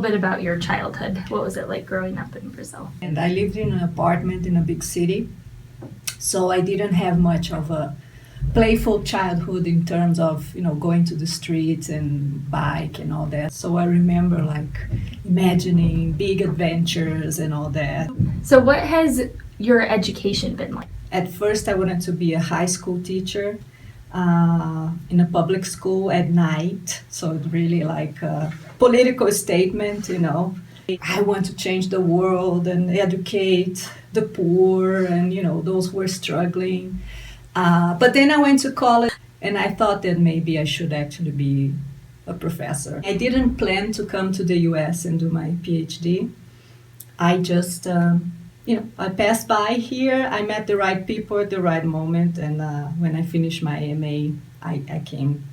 bit about your childhood. What was it like growing up in Brazil? And I lived in an apartment in a big city, so I didn't have much of a playful childhood in terms of, going to the streets and bike and all that. So I remember imagining big adventures and all that. So what has your education been like? At first I wanted to be a high school teacher in a public school at night. So it's really like a political statement, I want to change the world and educate the poor and, those who are struggling. But then I went to college and I thought that maybe I should actually be a professor. I didn't plan to come to the US and do my PhD. I just, I passed by here, I met the right people at the right moment, and when I finished my MA, I came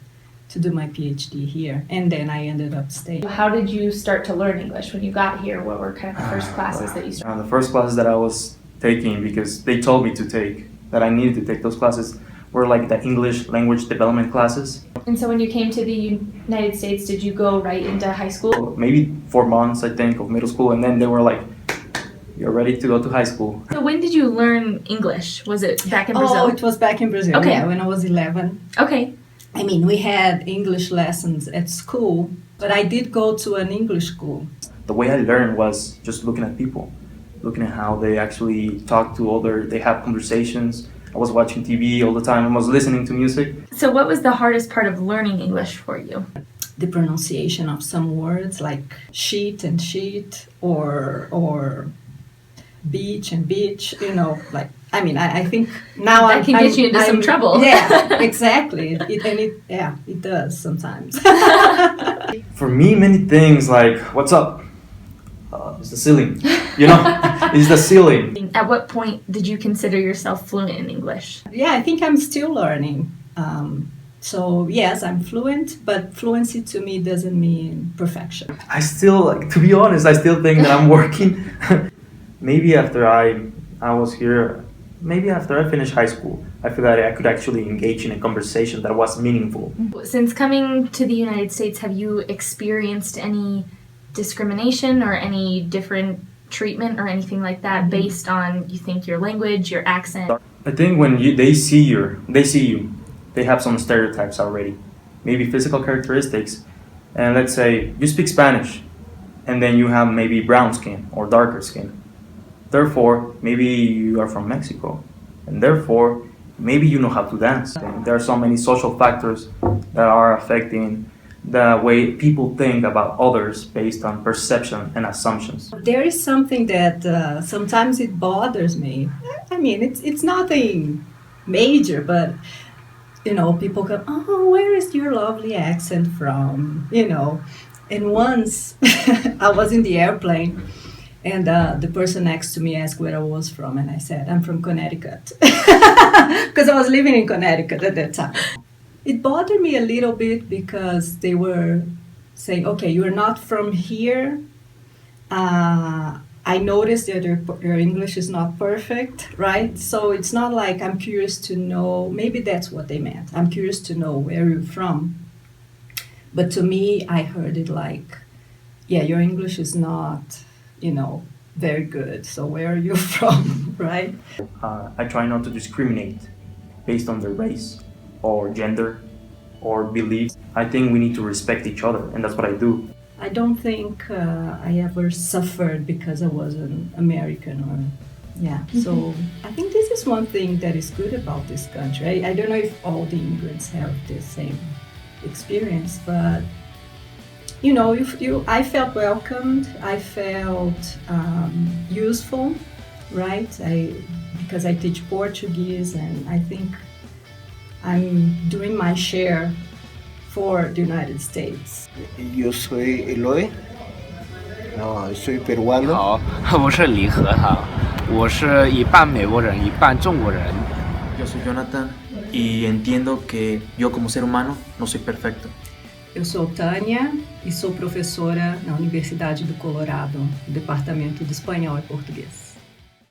to do my PhD here, and then I ended up staying. How did you start to learn English when you got here? What were kind of the first classes that you started? The first classes that I was taking, because they told me to take, that I needed to take those classes, were like the English language development classes. And so when you came to the United States, did you go right into high school? Maybe 4 months, I think, of middle school, and then they were like, you're ready to go to high school. So when did you learn English? Was it back in Brazil? Oh, it was back in Brazil, okay. Yeah, when I was 11. Okay. I mean, we had English lessons at school, but I did go to an English school. The way I learned was just looking at people, looking at how they actually talk to they have conversations. I was watching TV all the time, I was listening to music. So what was the hardest part of learning English for you? The pronunciation of some words like sheet and sheet or beach and beach, I think now that can get you into some trouble. Yeah, exactly. It does sometimes. For me, many things like, what's up? It's the ceiling, it's the ceiling. At what point did you consider yourself fluent in English? Yeah, I think I'm still learning. So yes, I'm fluent, but fluency to me doesn't mean perfection. I still, to be honest, I still think that I'm working. Maybe after I was here, maybe after I finished high school, I feel that I could actually engage in a conversation that was meaningful. Since coming to the United States, have you experienced any discrimination or any different treatment or anything like that based on, you think, your language, your accent? I think when they see you, they have some stereotypes already, maybe physical characteristics. And let's say you speak Spanish, and then you have maybe brown skin or darker skin. Therefore, maybe you are from Mexico, and therefore, maybe you know how to dance. And there are so many social factors that are affecting the way people think about others based on perception and assumptions. There is something that sometimes it bothers me. I mean, it's nothing major, but people go, oh, where is your lovely accent from? And once I was in the airplane, and the person next to me asked where I was from, and I said, I'm from Connecticut, because I was living in Connecticut at that time. It bothered me a little bit because they were saying, okay, you're not from here. I noticed that your English is not perfect, right? So it's not like I'm curious to know, maybe that's what they meant. I'm curious to know where you're from. But to me, I heard it like, yeah, your English is not, very good. So where are you from, right? I try not to discriminate based on their race or gender or beliefs. I think we need to respect each other, and that's what I do. I don't think I ever suffered because I was an American So I think this is one thing that is good about this country. I don't know if all the immigrants have the same experience, but I felt welcomed. I felt useful, right? Because I teach Portuguese, and I think I'm doing my share for the United States. Yo soy Eloy. No, soy peruano. 好，我是李和哈，我是一半美国人，一半中国人。 Yo soy Jonathan y entiendo que yo como ser humano no soy perfecto. Eu sou Tânia e sou professora na Universidade do Colorado, no Departamento de Espanhol e Português.